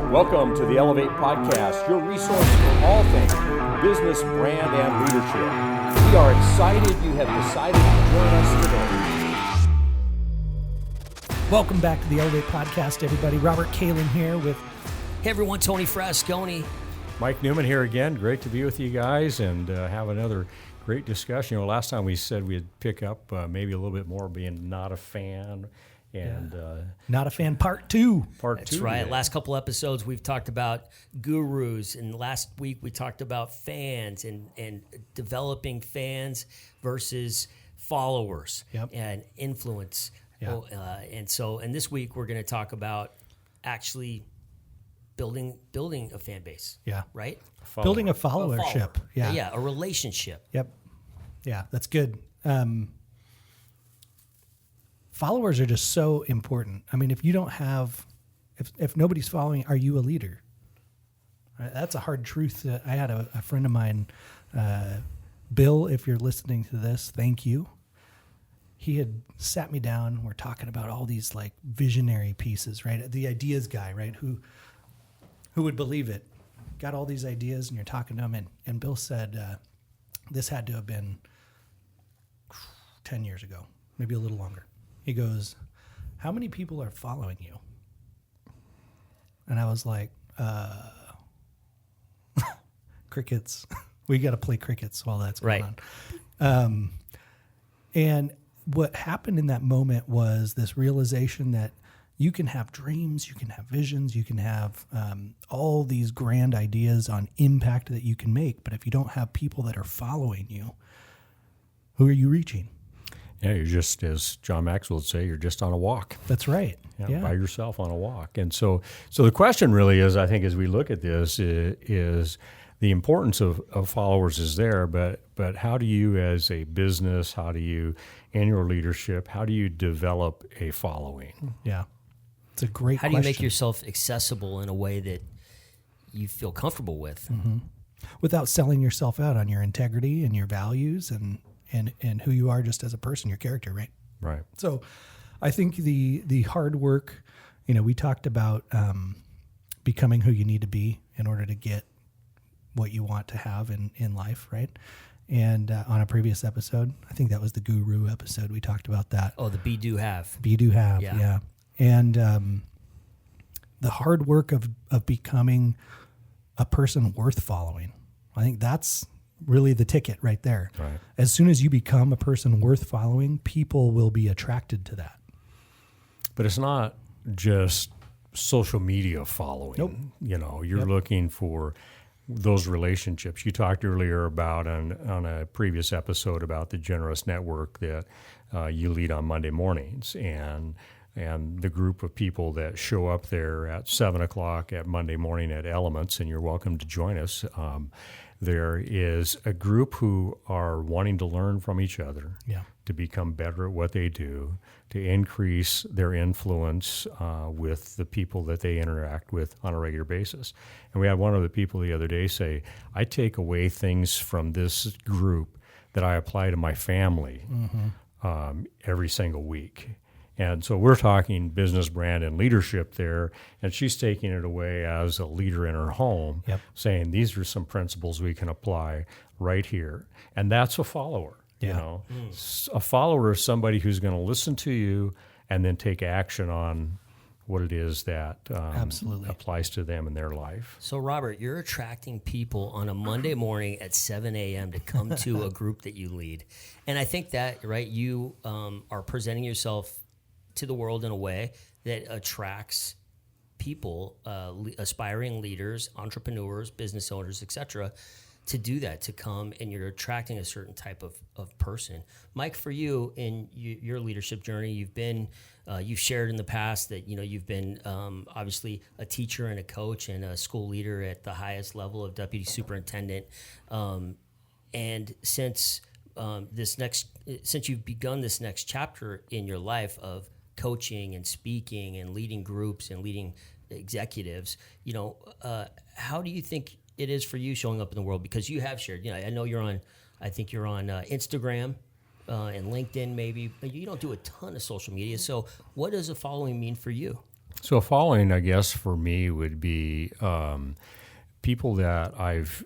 Welcome to the Elevate Podcast, your resource for all things business, brand, and leadership. We are excited you have decided to join us today. Welcome back to the Elevate Podcast, everybody. Robert Kalin here with... Hey, everyone, Tony Frasconi. Mike Newman here again. Great to be with you guys and have another great discussion. You know, last time we said we'd pick up maybe a little bit more being not a fan. And Not a Fan Part 2. That's right. Today. Last couple episodes, we've talked about gurus. And last week, we talked about fans and developing fans versus followers and influence. Yep. And this week, we're going to talk about actually building a fan base. Yeah. Right? Building a followership. Yeah, a relationship. Yep. Yeah, that's good. Followers are just so important. I mean, if you don't have, if nobody's following, are you a leader? That's a hard truth. I had a friend of mine, Bill, if you're listening to this, thank you. He had sat me down. We're talking about all these like visionary pieces, right? The ideas guy, right? Who would believe it? Got all these ideas and you're talking to him. And Bill said, this had to have been 10 years ago, maybe a little longer. He goes, how many people are following you? And I was like, crickets. We got to play crickets while that's going on. And what happened in that moment was this realization that you can have dreams, you can have visions, you can have all these grand ideas on impact that you can make. But if you don't have people that are following you, who are you reaching? Yeah, you're just, as John Maxwell would say, you're just on a walk. That's right. Yeah. By yourself on a walk. And so the question really is, I think, as we look at this, is the importance of followers is there, but how do you as a business, how do you, in your leadership, how do you develop a following? Yeah. It's a great question. How do you make yourself accessible in a way that you feel comfortable with? Mm-hmm. Without selling yourself out on your integrity and your values and who you are just as a person, your character, right? Right. So I think the hard work, we talked about becoming who you need to be in order to get what you want to have in life, right? And on a previous episode, I think that was the Guru episode, we talked about that. Oh, the be, do, have. Be, do, have, yeah. And the hard work of becoming a person worth following, I think that's really the ticket right there. Right. As soon as you become a person worth following, people will be attracted to that. But it's not just social media following. Nope. You're looking for those relationships. You talked earlier about on a previous episode about the generous network that you lead on Monday mornings and the group of people that show up there at 7:00 at Monday morning at Elements, and you're welcome to join us. There is a group who are wanting to learn from each other, to become better at what they do, to increase their influence with the people that they interact with on a regular basis. And we had one of the people the other day say, I take away things from this group that I apply to my family every single week. And so we're talking business, brand, and leadership there, and she's taking it away as a leader in her home, saying these are some principles we can apply right here. And that's a follower. A follower is somebody who's going to listen to you and then take action on what it is that applies to them in their life. So, Robert, you're attracting people on a Monday morning at 7 a.m. to come to a group that you lead. And I think that, right, you are presenting yourself to the world in a way that attracts people, aspiring leaders, entrepreneurs, business owners, etc., to do that, to come, and you're attracting a certain type of person. Mike, for you, in your leadership journey, you've shared in the past that you've been obviously a teacher and a coach and a school leader at the highest level of deputy superintendent, and since you've begun this next chapter in your life of coaching and speaking and leading groups and leading executives, how do you think it is for you showing up in the world? Because you have shared, I know I think you're on Instagram and LinkedIn maybe, but you don't do a ton of social media. So what does a following mean for you? So following, I guess, for me would be people that I've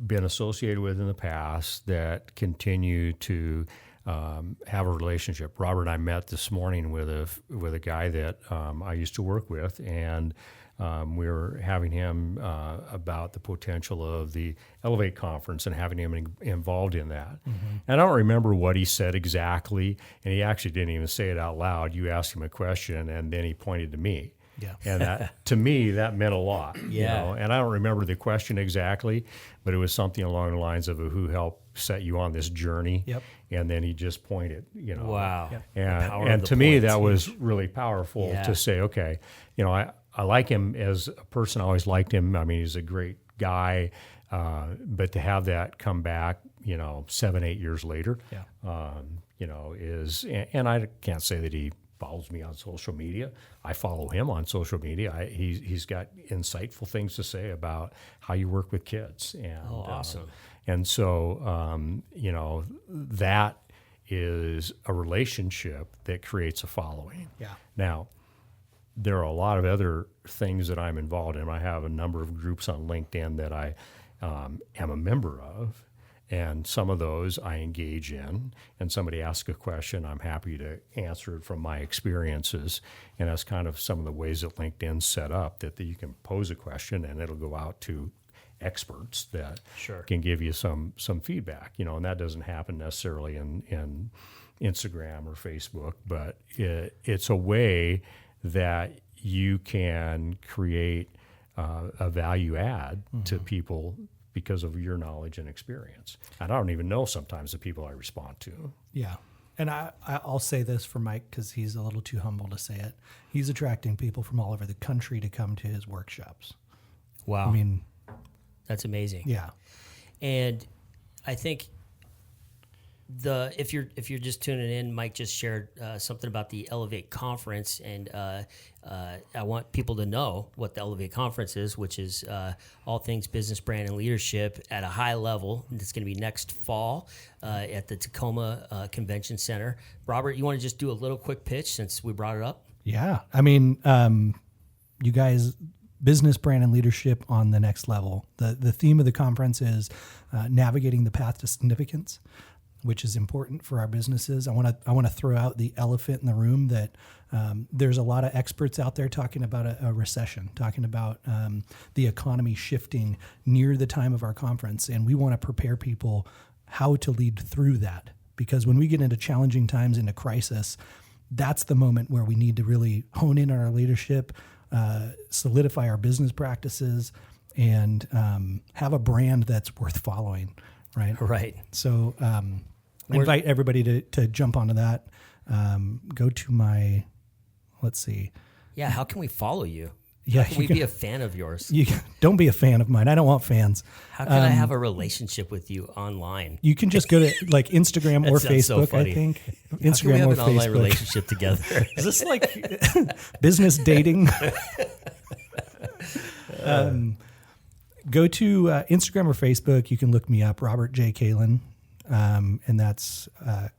been associated with in the past that continue to have a relationship. Robert and I met this morning with a guy that I used to work with, and we were having him about the potential of the Elevate conference and having him involved in that. And I don't remember what he said exactly, and he actually didn't even say it out loud. You asked him a question, and then he pointed to me. Yeah. And that, to me, that meant a lot. Yeah. And I don't remember the question exactly, but it was something along the lines of who helped set you on this journey. Yep. And then he just pointed, Wow. Yep. Power of And the to me, points. that was really powerful Yeah. to say, okay, I like him as a person. I always liked him. I mean, he's a great guy. But to have that come back, 7-8 years later, and I can't say that he follows me on social media. I follow him on social media. He's got insightful things to say about how you work with kids. And, awesome. And so, that is a relationship that creates a following. Yeah. Now, there are a lot of other things that I'm involved in. I have a number of groups on LinkedIn that I am a member of, and some of those I engage in. And somebody asks a question, I'm happy to answer it from my experiences. And that's kind of some of the ways that LinkedIn's set up, that you can pose a question and it'll go out to experts that Sure. can give you some feedback. And that doesn't happen necessarily in Instagram or Facebook, but it's a way that you can create a value add to people because of your knowledge and experience. And I don't even know sometimes the people I respond to. Yeah. And I'll say this for Mike because he's a little too humble to say it. He's attracting people from all over the country to come to his workshops. Wow. I mean, That's amazing. yeah. And I think if you're just tuning in, Mike just shared something about the Elevate conference, and I want people to know what the Elevate conference is, which is all things business, brand, and leadership at a high level. It's going to be next fall at the Tacoma Convention Center. Robert, you want to just do a little quick pitch since we brought it up? Yeah. I mean, you guys, business, brand, and leadership on the next level. The theme of the conference is navigating the path to significance, which is important for our businesses. I want to throw out the elephant in the room that there's a lot of experts out there talking about a recession, talking about the economy shifting near the time of our conference. And we want to prepare people how to lead through that. Because when we get into challenging times, into crisis, that's the moment where we need to really hone in on our leadership, solidify our business practices, and have a brand that's worth following. Right. So invite everybody to jump onto that. Go to my, let's see. Yeah, how can we follow you? Yeah, How can we be a fan of yours? You don't be a fan of mine. I don't want fans. How can I have a relationship with you online? You can just go to like Instagram or sounds so Facebook, funny. I think. How can we Instagram have or an online Facebook. relationship together? Is this like business dating? Go to Instagram or Facebook. You can look me up, Robert J. Kalin, and that's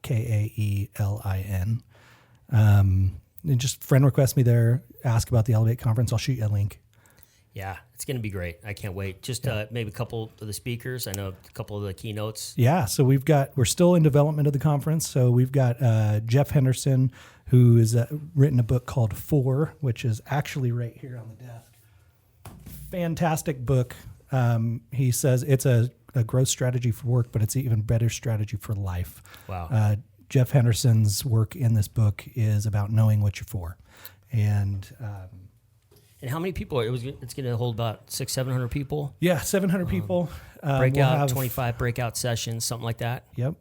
Kaelin. And just friend request me there. Ask about the Elevate conference. I'll shoot you a link. Yeah, it's going to be great. I can't wait. Just maybe a couple of the speakers. I know a couple of the keynotes. Yeah, so we're still in development of the conference. So we've got Jeff Henderson, who has written a book called For, which is actually right here on the desk. Fantastic book. He says it's a growth strategy for work, but it's an even better strategy for life. Wow. Jeff Henderson's work in this book is about knowing what you're for. And how many people? It's going to hold about 600-700 people. yeah, 700 people. Breakout, we'll have, 25 breakout sessions, something like that. Yep.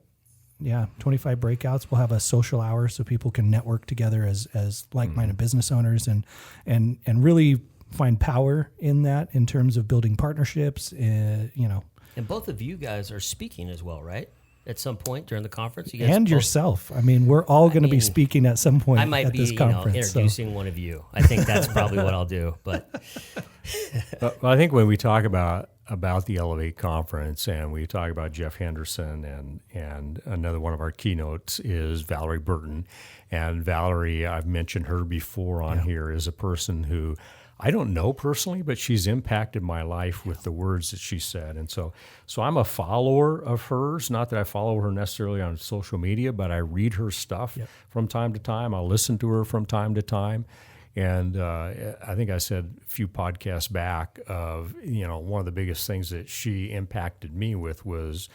Yeah, 25 breakouts. We'll have a social hour so people can network together as like-minded business owners and really find power in that in terms of building partnerships. And both of you guys are speaking as well, right? At some point during the conference, you guys And both- yourself. I mean, we're all going to be speaking at some point I might at be, this conference. introducing one of you. I think that's probably what I'll do. But But I think when we talk about about the Elevate conference, and we talk about Jeff Henderson, and another one of our keynotes is Valerie Burton. And Valerie, I've mentioned her before on here, is a person who I don't know personally, but she's impacted my life with the words that she said. And so I'm a follower of hers. Not that I follow her necessarily on social media, but I read her stuff from time to time. I'll listen to her from time to time. And I think I said a few podcasts back of, one of the biggest things that she impacted me with was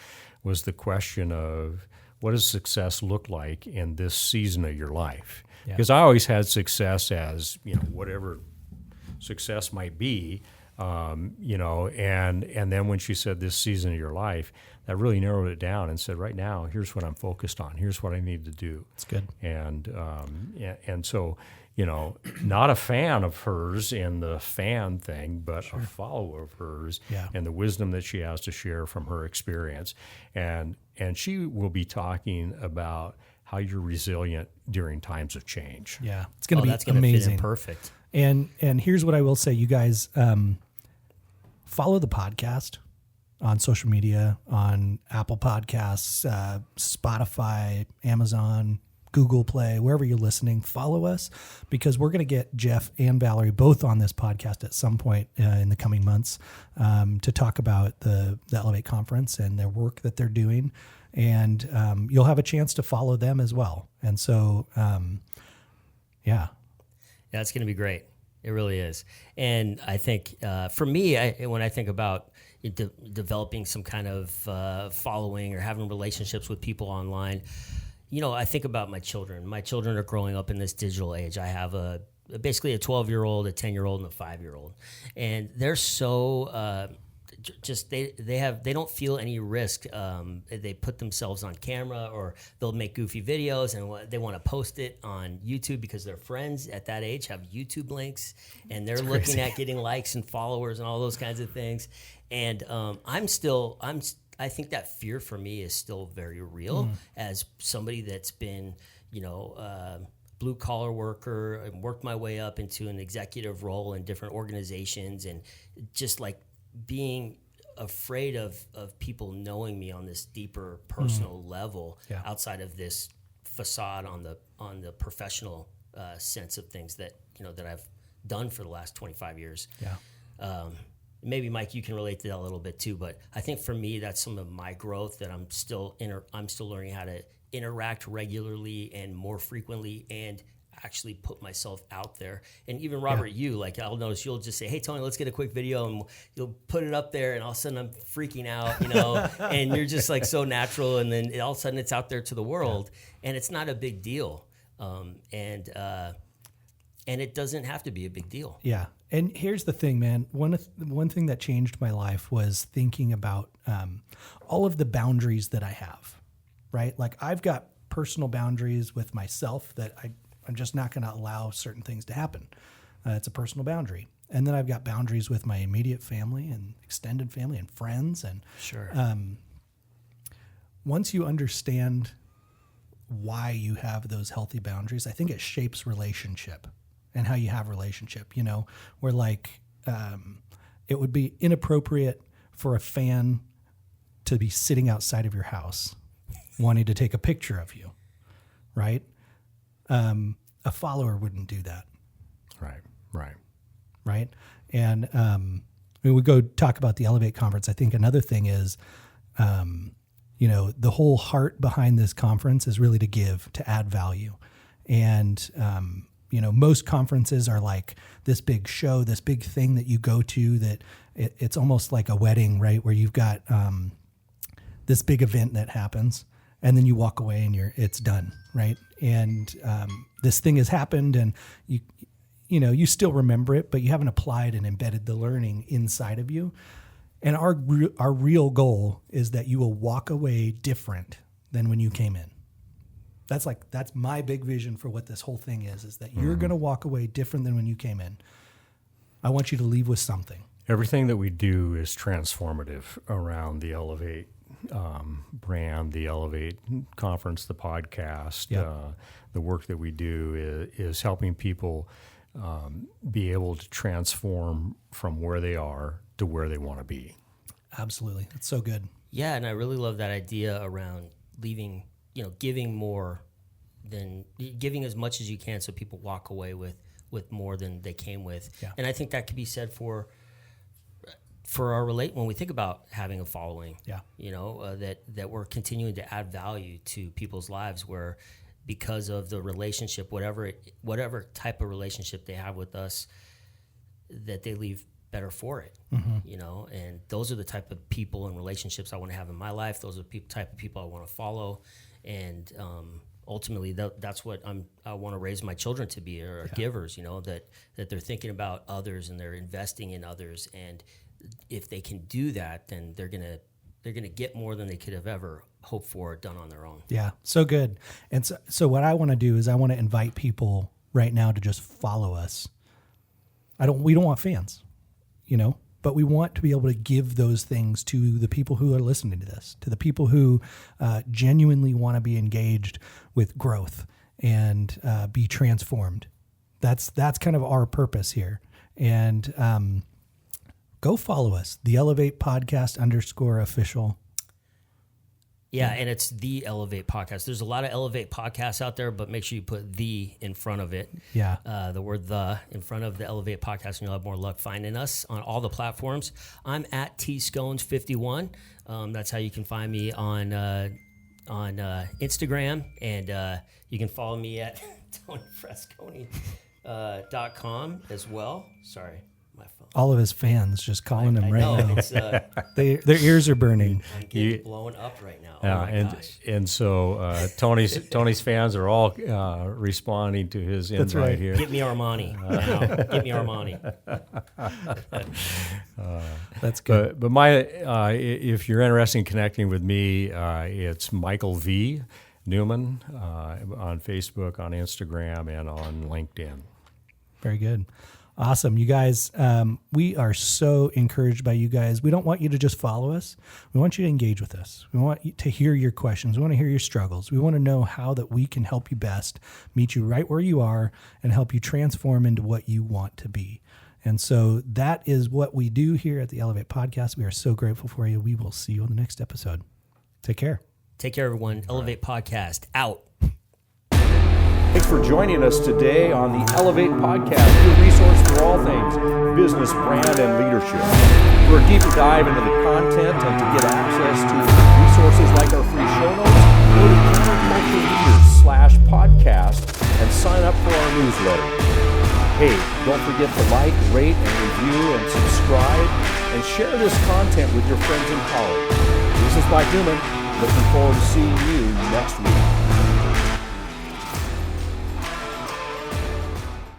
the question of what does success look like in this season of your life? Because I always had success as, whatever success might be, and then when she said this season of your life, that really narrowed it down and said, right now, here's what I'm focused on. Here's what I need to do. It's good. And so, not a fan of hers in the fan thing, but a follower of hers and the wisdom that she has to share from her experience. And she will be talking about how you're resilient during times of change. Yeah, it's going to be that's gonna amazing. Fit in perfect. And here's what I will say, you guys, follow the podcast on social media, on Apple Podcasts, Spotify, Amazon, Google Play, wherever you're listening. Follow us, because we're going to get Jeff and Valerie both on this podcast at some point in the coming months to talk about the Elevate Conference and their work that they're doing. And you'll have a chance to follow them as well. And so, Yeah, it's going to be great. It really is. And I think for me, when I think about developing some kind of following or having relationships with people online, I think about my children. My children are growing up in this digital age. I have basically a 12-year-old, a 10-year-old, and a 5-year-old. And they're so... they don't feel any risk. They put themselves on camera, or they'll make goofy videos and they want to post it on YouTube because their friends at that age have YouTube links, and they're looking at getting likes and followers and all those kinds of things. And I think that fear for me is still very real as somebody that's been, blue collar worker and worked my way up into an executive role in different organizations, and just like being afraid of people knowing me on this deeper personal level outside of this facade on the professional sense of things that that I've done for the last 25 years. Maybe Mike, you can relate to that a little bit too, but I think for me that's some of my growth that I'm still learning how to interact regularly and more frequently and actually put myself out there. And even Robert, I'll notice you'll just say, hey, Tony, let's get a quick video, and you'll put it up there, and all of a sudden I'm freaking out, and you're just like so natural, and then all of a sudden it's out there to the world, and it's not a big deal. And it doesn't have to be a big deal. Yeah. And here's the thing, man. One thing that changed my life was thinking about all of the boundaries that I have, right? Like I've got personal boundaries with myself that I'm just not going to allow certain things to happen. It's a personal boundary. And then I've got boundaries with my immediate family and extended family and friends. And once you understand why you have those healthy boundaries, I think it shapes relationship and how you have relationship, where like it would be inappropriate for a fan to be sitting outside of your house wanting to take a picture of you, right? A follower wouldn't do that. Right. And when we go talk about the Elevate conference, I think another thing is, the whole heart behind this conference is really to give, to add value. And, most conferences are like this big show, this big thing that you go to that it's almost like a wedding, right? Where you've got this big event that happens, and then you walk away and it's done, right? And this thing has happened, and you still remember it, but you haven't applied and embedded the learning inside of you. And our real goal is that you will walk away different than when you came in. That's my big vision for what this whole thing is that you're going to walk away different than when you came in. I want you to leave with something. Everything that we do is transformative around the Elevate brand, the Elevate conference, the podcast. The work that we do is helping people be able to transform from where they are to where they want to be. Absolutely. That's so good. Yeah, and I really love that idea around leaving, giving more than giving as much as you can, so people walk away with more than they came with. Yeah. And I think that could be said for our when we think about having a following. Yeah. That we're continuing to add value to people's lives, where because of the relationship, whatever type of relationship they have with us, that they leave better for it. And those are the type of people and relationships I want to have in my life. Those are the type of people I want to follow, and ultimately that's what I want to raise my children to be, are givers. That they're thinking about others and they're investing in others, and if they can do that, then they're gonna get more than they could have ever hoped for done on their own. Yeah, so good. And so what I want to do is I want to invite people right now to just follow us. We don't want fans, but we want to be able to give those things to the people who are listening to this, to the people who genuinely want to be engaged with growth and be transformed. That's kind of our purpose here. And go follow us, the Elevate Podcast _official. Yeah, and it's the Elevate Podcast. There's a lot of Elevate podcasts out there, but make sure you put the in front of it. Yeah. The word the in front of the Elevate Podcast, and you'll have more luck finding us on all the platforms. I'm at tscones51. That's how you can find me on Instagram, and you can follow me at TonyFrasconi.com as well. Sorry, my phone. All of his fans just calling him right now. It's, Their ears are burning. I'm getting blown up right now. Yeah, Oh my gosh. and so Tony's fans are all responding to his invite right. here. Get me Armani now. Get me Armani. That's good. But if you're interested in connecting with me, it's Michael V. Newman on Facebook, on Instagram, and on LinkedIn. Very good. Awesome. You guys, we are so encouraged by you guys. We don't want you to just follow us. We want you to engage with us. We want you to hear your questions. We want to hear your struggles. We want to know how that we can help you best, meet you right where you are, and help you transform into what you want to be. And so that is what we do here at the Elevate Podcast. We are so grateful for you. We will see you on the next episode. Take care. Take care, everyone. Elevate Podcast out. Thanks for joining us today on the Elevate Podcast, your resource for all things business, brand, and leadership. For a deeper dive into the content and to get access to resources like our free show notes, go to countercultureleaders.com/podcast and sign up for our newsletter. Hey, don't forget to like, rate, and review, and subscribe, and share this content with your friends and colleagues. This is Mike Newman. Looking forward to seeing you next week.